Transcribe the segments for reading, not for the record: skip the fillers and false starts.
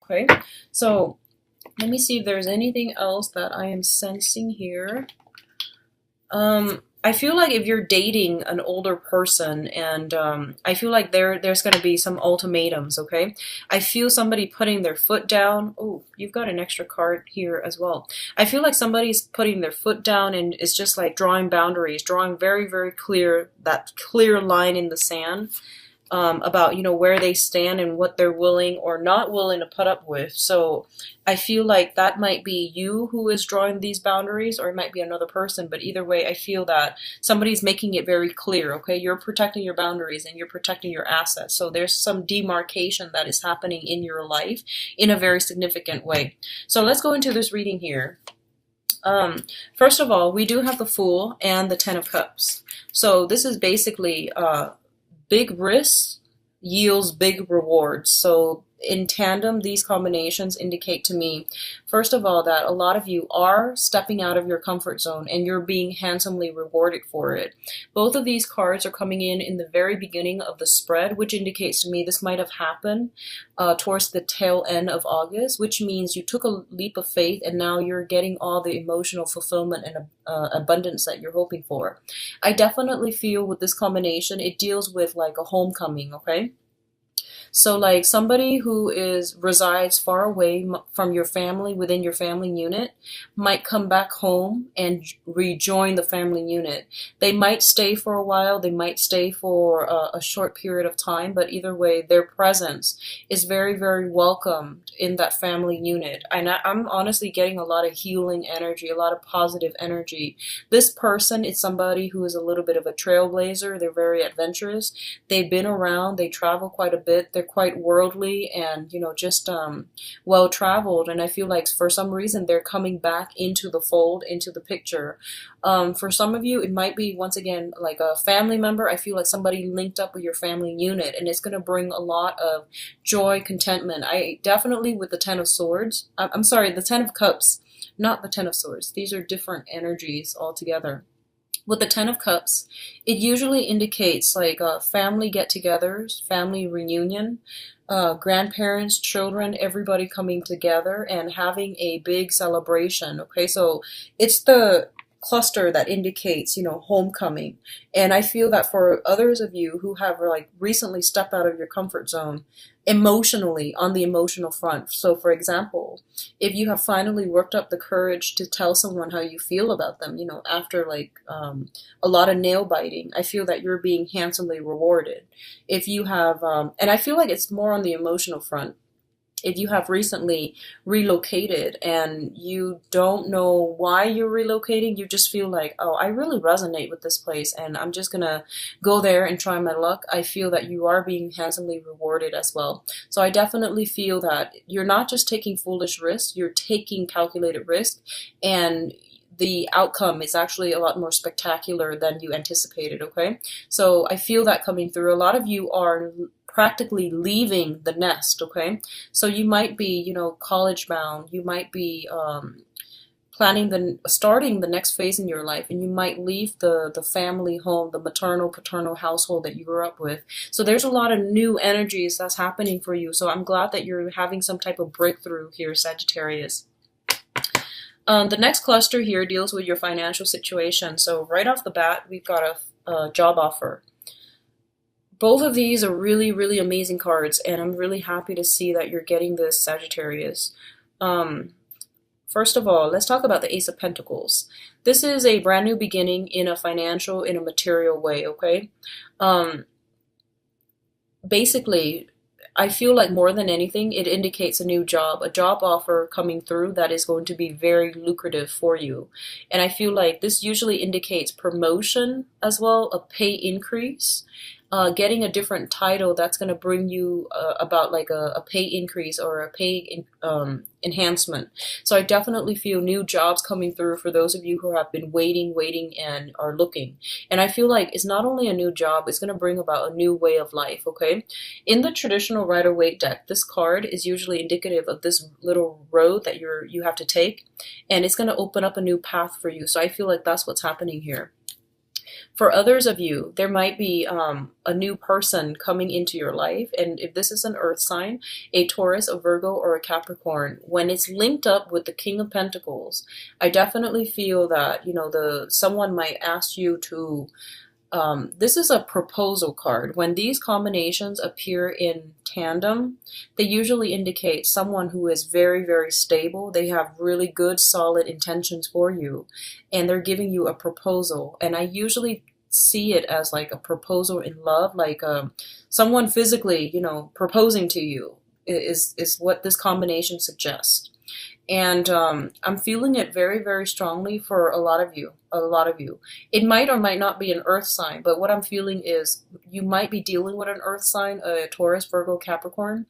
Okay, so let me see if there's anything else that I am sensing here. I feel like if you're dating an older person, and I feel like there's going to be some ultimatums, okay? I feel somebody putting their foot down. Oh, you've got an extra card here as well. I feel like somebody's putting their foot down and is just like drawing boundaries, drawing very, very clear, that clear line in the sand. About where they stand and what they're willing or not willing to put up with. So I feel like that might be you who is drawing these boundaries, or it might be another person. But either way, I feel that somebody's making it very clear. Okay, you're protecting your boundaries and you're protecting your assets. So there's some demarcation that is happening in your life in a very significant way. So let's go into this reading here. First of all, we do have the Fool and the Ten of Cups. So this is basically big risks yields big rewards. So in tandem, these combinations indicate to me, first of all, that a lot of you are stepping out of your comfort zone and you're being handsomely rewarded for it. Both of these cards are coming in the very beginning of the spread, which indicates to me this might have happened towards the tail end of August, which means you took a leap of faith and now you're getting all the emotional fulfillment and abundance that you're hoping for. I definitely feel with this combination, it deals with like a homecoming, okay? So like somebody who resides far away from your family, within your family unit, might come back home and rejoin the family unit. They might stay for a while, they might stay for a short period of time, but either way, their presence is very, very welcomed in that family unit. And I'm honestly getting a lot of healing energy, a lot of positive energy. This person is somebody who is a little bit of a trailblazer. They're very adventurous. They've been around, they travel quite a bit. They're quite worldly and just well traveled, and I feel like for some reason they're coming back into the fold, into the picture. For some of you, it might be once again like a family member. I feel like somebody linked up with your family unit, and it's going to bring a lot of joy, contentment. I definitely, with the Ten of Swords, I'm sorry, the Ten of Cups, not the Ten of Swords. These are different energies altogether. With the Ten of Cups, it usually indicates like family get-togethers, family reunion, grandparents, children, everybody coming together and having a big celebration. Okay, so it's the cluster that indicates, homecoming. And I feel that for others of you who have like recently stepped out of your comfort zone emotionally, on the emotional front. So for example, if you have finally worked up the courage to tell someone how you feel about them, after like a lot of nail biting, I feel that you're being handsomely rewarded. If you have, and I feel like it's more on the emotional front. If you have recently relocated and you don't know why you're relocating, you just feel like, oh, I really resonate with this place and I'm just gonna go there and try my luck. I feel that you are being handsomely rewarded as well. So I definitely feel that you're not just taking foolish risks, you're taking calculated risk, and the outcome is actually a lot more spectacular than you anticipated, okay? So I feel that coming through. A lot of you are practically leaving the nest, okay? So you might be, college bound. You might be starting the next phase in your life, and you might leave the family home, the maternal, paternal household that you grew up with. So there's a lot of new energies that's happening for you. So I'm glad that you're having some type of breakthrough here, Sagittarius. The next cluster here deals with your financial situation. So right off the bat, we've got a job offer. Both of these are really, really amazing cards, and I'm really happy to see that you're getting this, Sagittarius. First of all, let's talk about the Ace of Pentacles. This is a brand new beginning in a financial, in a material way, okay? Basically, I feel like more than anything, it indicates a new job, a job offer coming through that is going to be very lucrative for you. And I feel like this usually indicates promotion as well, a pay increase. Getting a different title that's going to bring you about like a pay increase or a pay enhancement. So I definitely feel new jobs coming through for those of you who have been waiting and are looking. And I feel like it's not only a new job, it's going to bring about a new way of life, okay? In the traditional Rider-Waite deck, this card is usually indicative of this little road that you have to take, and it's going to open up a new path for you. So I feel like that's what's happening here. For others of you, there might be a new person coming into your life. And if this is an earth sign, a Taurus, a Virgo, or a Capricorn, when it's linked up with the King of Pentacles, I definitely feel that, someone might ask you to, this is a proposal card. When these combinations appear in tandem, they usually indicate someone who is very, very stable. They have really good, solid intentions for you, and they're giving you a proposal. And I usually see it as like a proposal in love, like someone physically, proposing to you is what this combination suggests. And I'm feeling it very, very strongly for a lot of you. A lot of you. It might or might not be an earth sign, but what I'm feeling is you might be dealing with an earth sign, a Taurus, Virgo, Capricorn,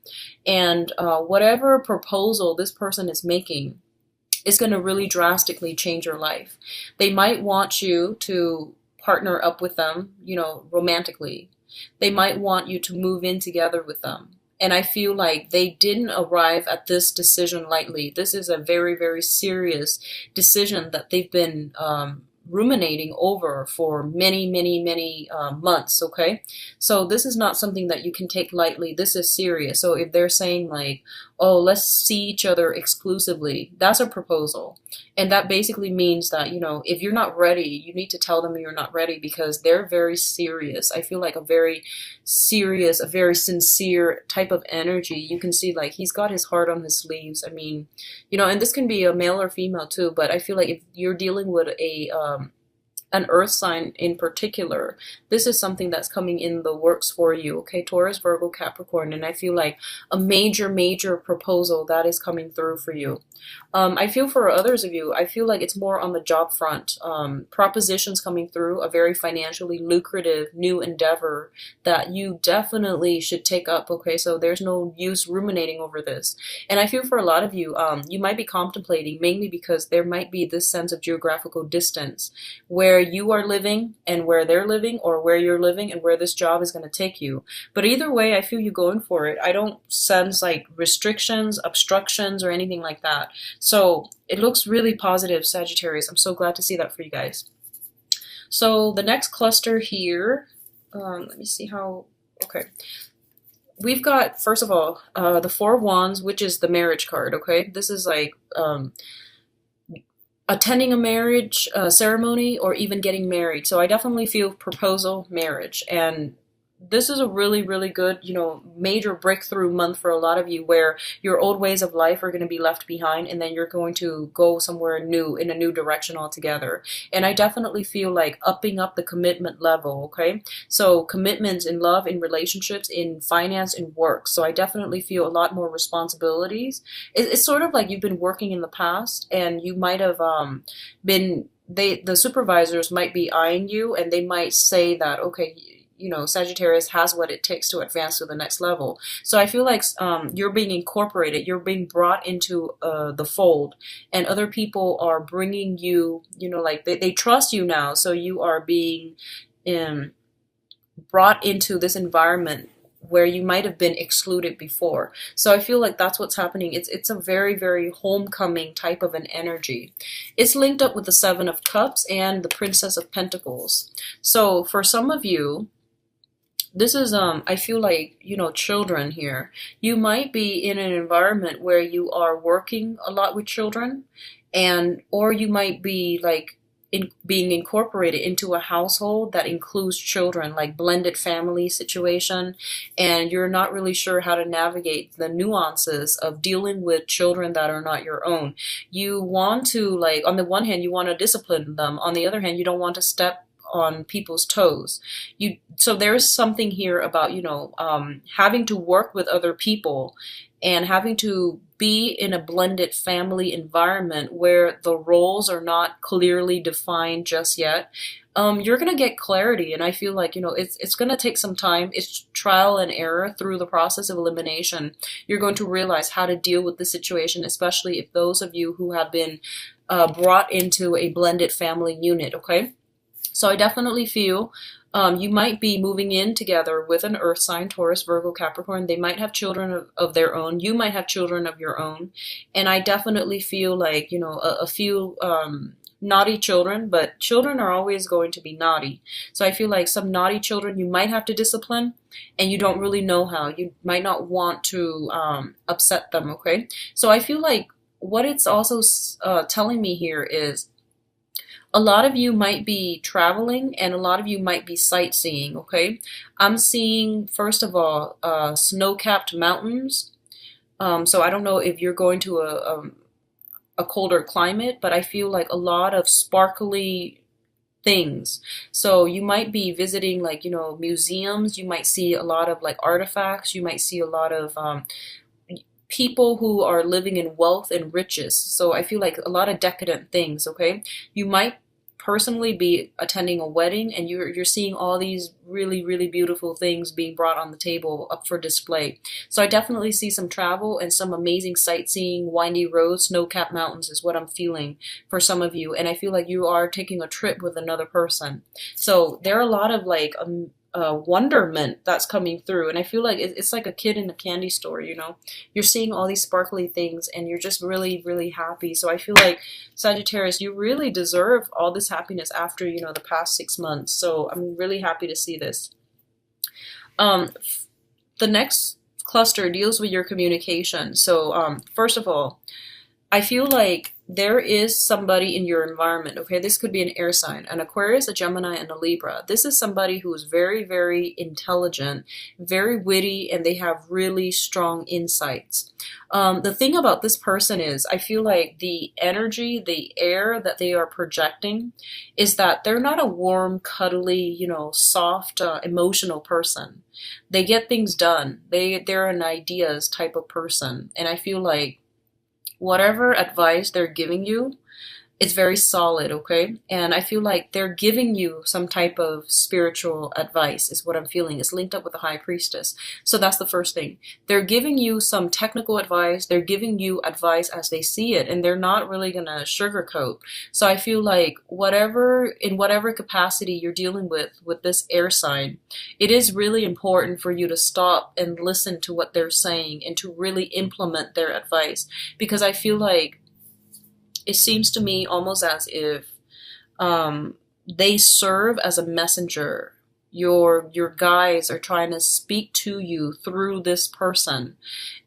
and whatever proposal this person is making is going to really drastically change your life. They might want you to partner up with them, romantically. They might want you to move in together with them. And I feel like they didn't arrive at this decision lightly. This is a very, very serious decision that they've been ruminating over for many, many, many months, okay? So this is not something that you can take lightly. This is serious. So if they're saying like, oh, let's see each other exclusively, that's a proposal. And that basically means that, if you're not ready, you need to tell them you're not ready, because they're very serious. I feel like a very serious, a very sincere type of energy. You can see like he's got his heart on his sleeves. I mean, and this can be a male or female too, but I feel like if you're dealing with an earth sign in particular, this is something that's coming in the works for you, okay? Taurus, Virgo, Capricorn, and I feel like a major, major proposal that is coming through for you. I feel for others of you, I feel like it's more on the job front. Propositions coming through, a very financially lucrative new endeavor that you definitely should take up, okay? So there's no use ruminating over this. And I feel for a lot of you, you might be contemplating, mainly because there might be this sense of geographical distance where you are living and where they're living, or where you're living and where this job is going to take you. But either way, I feel you going for it. I don't sense like restrictions, obstructions, or anything like that. So it looks really positive, Sagittarius. I'm so glad to see that for you guys. So the next cluster here, let me see how, okay. We've got, first of all, the Four of Wands, which is the marriage card, okay? This is like attending a marriage ceremony, or even getting married. So I definitely feel proposal, marriage. And this is a really, really good, major breakthrough month for a lot of you, where your old ways of life are going to be left behind, and then you're going to go somewhere new, in a new direction altogether. And I definitely feel like upping up the commitment level, okay? So commitments in love, in relationships, in finance, in work. So I definitely feel a lot more responsibilities. It's sort of like you've been working in the past, and you might have the supervisors might be eyeing you, and they might say that, okay, Sagittarius has what it takes to advance to the next level. So I feel like you're being incorporated, you're being brought into the fold, and other people are bringing you, like they trust you now. So you are being brought into this environment where you might have been excluded before. So I feel like that's what's happening. It's a very, very homecoming type of an energy. It's linked up with the Seven of Cups and the Princess of Pentacles. So for some of you, this is, I feel like, children here. You might be in an environment where you are working a lot with children, or you might be like being incorporated into a household that includes children, like blended family situation, and you're not really sure how to navigate the nuances of dealing with children that are not your own. You want to, like, on the one hand, you want to discipline them. On the other hand, you don't want to step on people's toes. So there's something here about, having to work with other people and having to be in a blended family environment where the roles are not clearly defined just yet. You're going to get clarity, and I feel like, it's going to take some time. It's trial and error through the process of elimination. You're going to realize how to deal with the situation, especially if those of you who have been brought into a blended family unit, okay? So I definitely feel you might be moving in together with an earth sign, Taurus, Virgo, Capricorn. They might have children of their own. You might have children of your own. And I definitely feel like, a few naughty children, but children are always going to be naughty. So I feel like some naughty children you might have to discipline, and you don't really know how. You might not want to upset them, okay? So I feel like what it's also telling me here is a lot of you might be traveling and a lot of you might be sightseeing, okay? I'm seeing, first of all, snow-capped mountains. So I don't know if you're going to a colder climate, but I feel like a lot of sparkly things. So you might be visiting like, you know, museums. You might see a lot of like artifacts. You might see a lot of people who are living in wealth and riches. So I feel like a lot of decadent things, okay? You might personally be attending a wedding and you're seeing all these really, really beautiful things being brought on the table up for display. So I definitely see some travel and some amazing sightseeing, windy roads, snow-capped mountains is what I'm feeling for some of you. And I feel like you are taking a trip with another person. So there are a lot of like wonderment that's coming through, and I feel like it's like a kid in a candy store, you know. You're seeing all these sparkly things and you're just really, really happy. So I feel like Sagittarius, you really deserve all this happiness after, you know, the past 6 months. So I'm really happy to see this. The next cluster deals with your communication. So first of all, I feel like there is somebody in your environment, okay? This could be an air sign, an Aquarius, a Gemini, and a Libra. This is somebody who is very, very intelligent, very witty, and they have really strong insights. The thing about this person is, I feel like the energy, the air that they are projecting is that they're not a warm, cuddly, you know, soft, emotional person. They get things done. They're an ideas type of person. And I feel like whatever advice they're giving you, it's very solid, okay? And I feel like they're giving you some type of spiritual advice is what I'm feeling. It's linked up with the High Priestess. So that's the first thing. They're giving you some technical advice. They're giving you advice as they see it, and they're not really going to sugarcoat. So I feel like in whatever capacity you're dealing with this air sign, it is really important for you to stop and listen to what they're saying and to really implement their advice. Because I feel like it seems to me almost as if they serve as a messenger. Your guides are trying to speak to you through this person,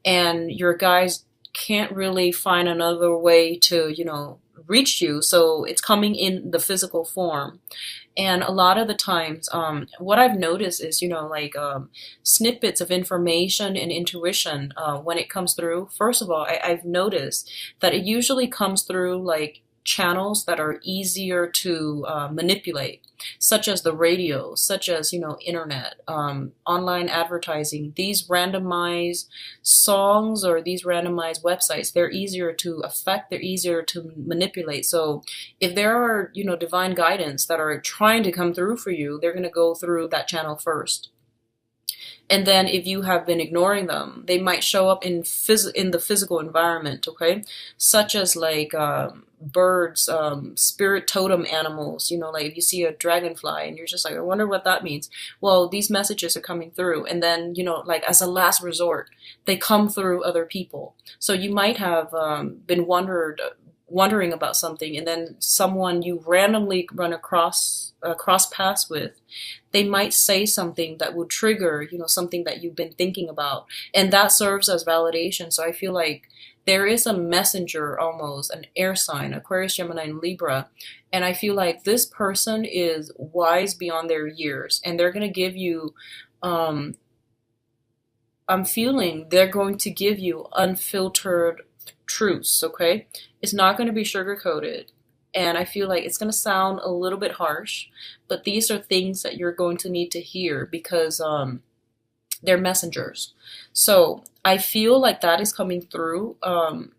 and your guides can't really find another way to, you know, reach you. So it's coming in the physical form. And a lot of the times, what I've noticed is, you know, like snippets of information and intuition when it comes through. First of all, I've noticed that it usually comes through like channels that are easier to manipulate, such as the radio, such as, you know, internet, online advertising. These randomized songs or these randomized websites, they're easier to affect, they're easier to manipulate. So if there are, you know, divine guidance that are trying to come through for you, they're going to go through that channel first. And then if you have been ignoring them, they might show up in the physical environment, okay? Such as like birds, spirit totem animals, you know, like if you see a dragonfly and you're just like, I wonder what that means. Well, these messages are coming through. And then, you know, like as a last resort, they come through other people. So you might have been wondering about something, and then someone you randomly run across paths with, they might say something that would trigger, you know, something that you've been thinking about, and that serves as validation. So I feel like there is a messenger, almost an air sign, Aquarius, Gemini, and Libra, and I feel like this person is wise beyond their years, and they're going to give you I'm feeling they're going to give you unfiltered truths, okay? It's not going to be sugar-coated. And I feel like it's going to sound a little bit harsh, but these are things that you're going to need to hear because they're messengers. So I feel like that is coming through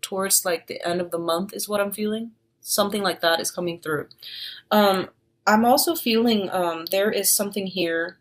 towards like the end of the month is what I'm feeling. Something like that is coming through. I'm also feeling there is something here.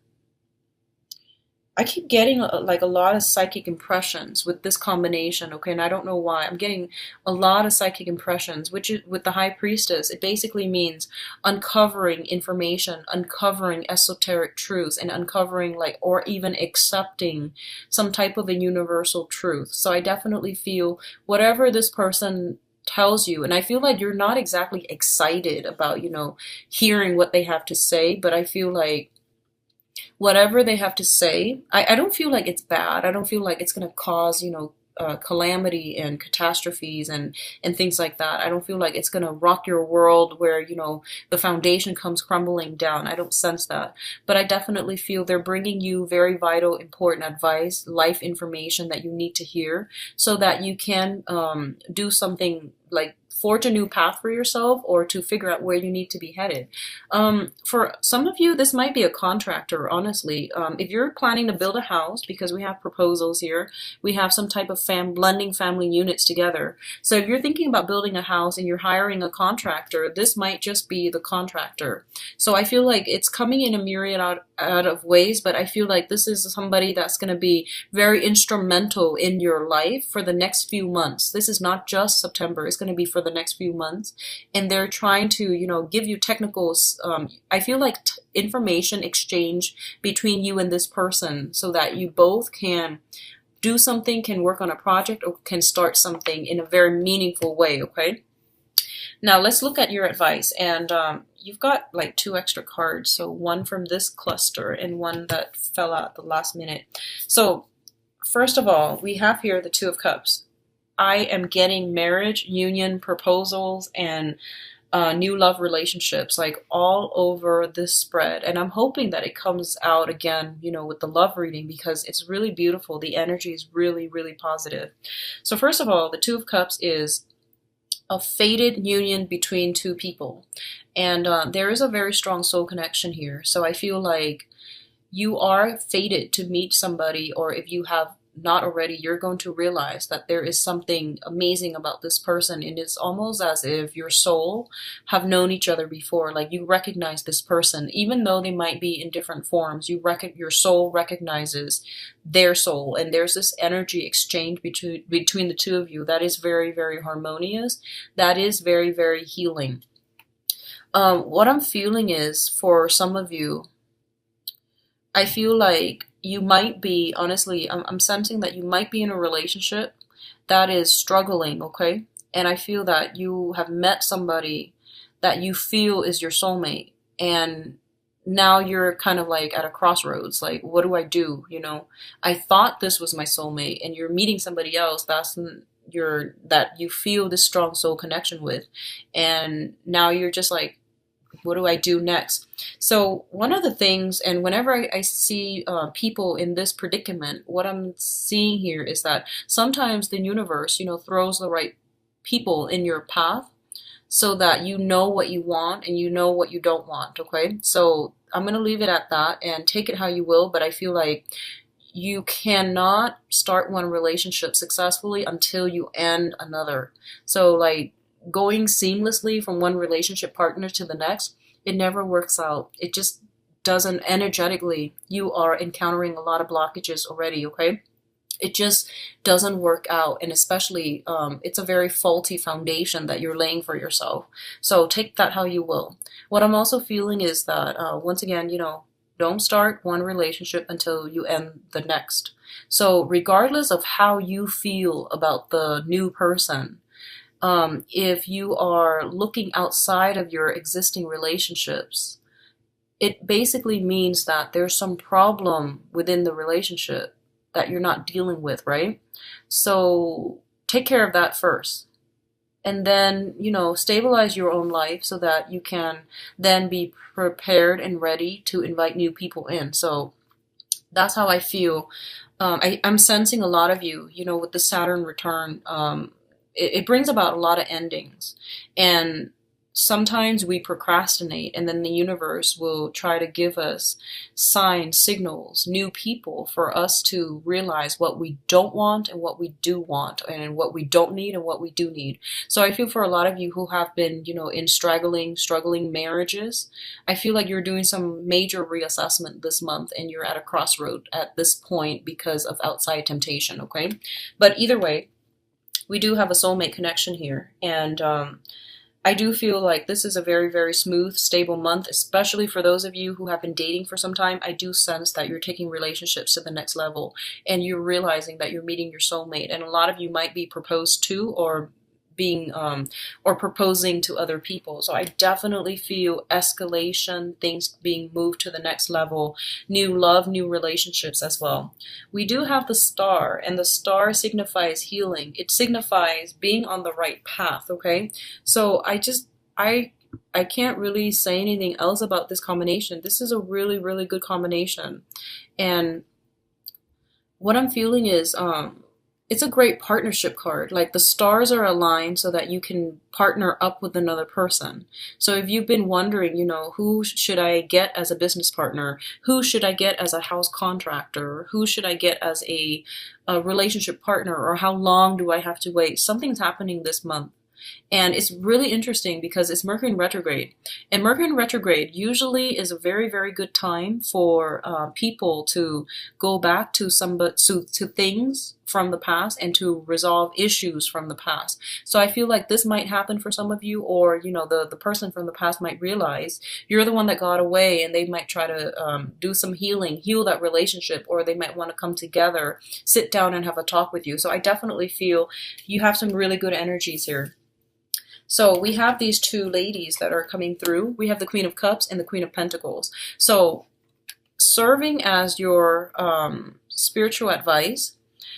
I keep getting like a lot of psychic impressions with this combination, okay, and I don't know why. I'm getting a lot of psychic impressions, which is, with the High Priestess, it basically means uncovering information, uncovering esoteric truths, and uncovering like, or even accepting some type of a universal truth. So I definitely feel whatever this person tells you, and I feel like you're not exactly excited about, hearing what they have to say, but I feel like whatever they have to say, I don't feel like it's bad. I don't feel like it's going to cause, calamity and catastrophes and things like that. I don't feel like it's going to rock your world where, the foundation comes crumbling down. I don't sense that. But I definitely feel they're bringing you very vital, important advice, life information that you need to hear so that you can do something like forge a new path for yourself or to figure out where you need to be headed. For some of you, this might be a contractor, honestly. If you're planning to build a house, because we have proposals here, we have some type of blending family units together. So if you're thinking about building a house and you're hiring a contractor, this might just be the contractor. So I feel like it's coming in a myriad out of ways, but I feel like this is somebody that's going to be very instrumental in your life for the next few months. This is not just September, it's going to be for the next few months. And they're trying to, give you technical, I feel like information exchange between you and this person so that you both can do something, can work on a project, or can start something in a very meaningful way, okay? Now let's look at your advice. And you've got like 2 extra cards. So one from this cluster and one that fell out at the last minute. So first of all, we have here the 2 of Cups. I am getting marriage, union, proposals, and new love relationships like all over this spread. And I'm hoping that it comes out again, with the love reading, because it's really beautiful. The energy is really, really positive. So first of all, the 2 of Cups is a fated union between 2 people. And there is a very strong soul connection here. So I feel like you are fated to meet somebody, or if you have not already, you're going to realize that there is something amazing about this person, and it's almost as if your soul have known each other before. Like you recognize this person, even though they might be in different forms. Your soul recognizes their soul, and there's this energy exchange between the 2 of you that is very, very harmonious. That is very, very healing. What I'm feeling is, for some of you, I feel like you might be, honestly, I'm sensing that you might be in a relationship that is struggling, okay? And I feel that you have met somebody that you feel is your soulmate, and now you're kind of like at a crossroads. Like, what do I do? I thought this was my soulmate, and you're meeting somebody else that you feel this strong soul connection with, and now you're just like, what do I do next? So one of the things, and whenever I see people in this predicament, what I'm seeing here is that sometimes the universe, throws the right people in your path so that you know what you want and you know what you don't want, okay? So I'm going to leave it at that and take it how you will, but I feel like you cannot start one relationship successfully until you end another. So like, going seamlessly from one relationship partner to the next, it never works out. It just doesn't. Energetically, you are encountering a lot of blockages already, okay? It just doesn't work out, and especially it's a very faulty foundation that you're laying for yourself. So take that how you will. What I'm also feeling is that once again, don't start one relationship until you end the next. So regardless of how you feel about the new person, if you are looking outside of your existing relationships, it basically means that there's some problem within the relationship that you're not dealing with, right? So take care of that first. And then, stabilize your own life so that you can then be prepared and ready to invite new people in. So that's how I feel. I'm sensing a lot of you, with the Saturn return, it brings about a lot of endings. And sometimes we procrastinate, and then the universe will try to give us signs, signals, new people for us to realize what we don't want and what we do want, and what we don't need and what we do need. So I feel for a lot of you who have been, in struggling marriages, I feel like you're doing some major reassessment this month, and you're at a crossroad at this point because of outside temptation, okay? But either way, we do have a soulmate connection here, and I do feel like this is a very, very smooth, stable month, especially for those of you who have been dating for some time. I do sense that you're taking relationships to the next level, and you're realizing that you're meeting your soulmate, and a lot of you might be proposed to, or being or proposing to other people. So I definitely feel escalation, things being moved to the next level, new love, new relationships as well. We do have the star, and the star signifies healing. It signifies being on the right path, okay? So I can't really say anything else about this combination. This is a really, really good combination. And what I'm feeling is it's a great partnership card. Like the stars are aligned so that you can partner up with another person. So if you've been wondering, who should I get as a business partner? Who should I get as a house contractor? Who should I get as a relationship partner? Or how long do I have to wait? Something's happening this month. And it's really interesting because it's Mercury in retrograde. And Mercury in retrograde usually is a very, very good time for people to go back to to things from the past and to resolve issues from the past. So I feel like this might happen for some of you, or the person from the past might realize you're the one that got away, and they might try to do some healing, heal that relationship, or they might want to come together, sit down and have a talk with you. So I definitely feel you have some really good energies here. So we have these two ladies that are coming through. We have the Queen of Cups and the Queen of Pentacles. So serving as your spiritual advice,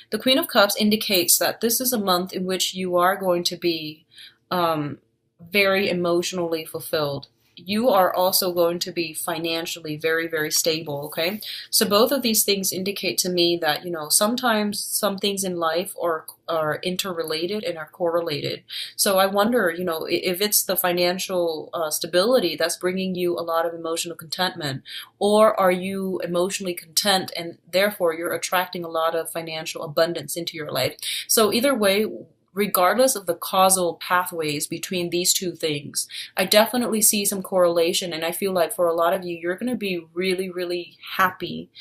the Queen of Cups indicates that this is a month in which you are going to be very emotionally fulfilled. You are also going to be financially very, very stable, okay? So both of these things indicate to me that, sometimes some things in life are interrelated and are correlated. So I wonder, if it's the financial stability that's bringing you a lot of emotional contentment, or are you emotionally content and therefore you're attracting a lot of financial abundance into your life? So either way, regardless of the causal pathways between these two things, I definitely see some correlation. And I feel like for a lot of you, you're going to be really, really happy.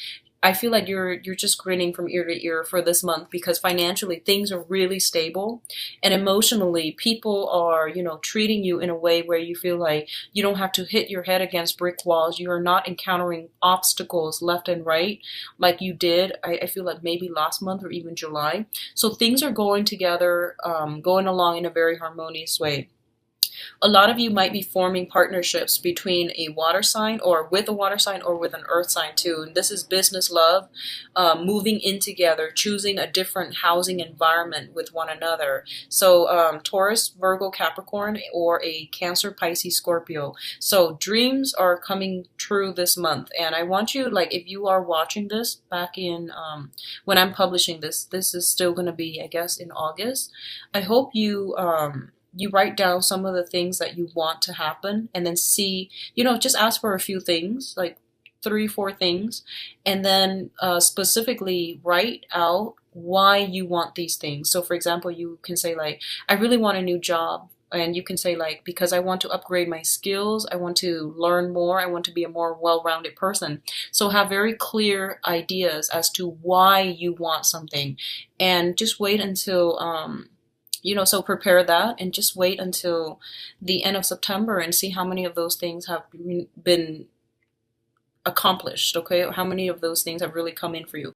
I feel like you're just grinning from ear to ear for this month because financially things are really stable, and emotionally people are, treating you in a way where you feel like you don't have to hit your head against brick walls. You are not encountering obstacles left and right like you did, I feel like maybe last month or even July. So things are going together, going along in a very harmonious way. A lot of you might be forming partnerships between a water sign, or with a water sign, or with an earth sign too. And this is business, love, moving in together, choosing a different housing environment with one another. So Taurus, Virgo, Capricorn, or a Cancer, Pisces, Scorpio. So dreams are coming true this month. And I want you, like, if you are watching this back in, when I'm publishing this is still going to be, I guess, in August. I hope you write down some of the things that you want to happen, and then see, just ask for a few things, like 3-4 things, and then specifically write out why you want these things. So for example, you can say like, I really want a new job. And you can say like, because I want to upgrade my skills, I want to learn more, I want to be a more well-rounded person. So have very clear ideas as to why you want something, and just wait until so prepare that, and just wait until the end of September and see how many of those things have been accomplished, okay? How many of those things have really come in for you.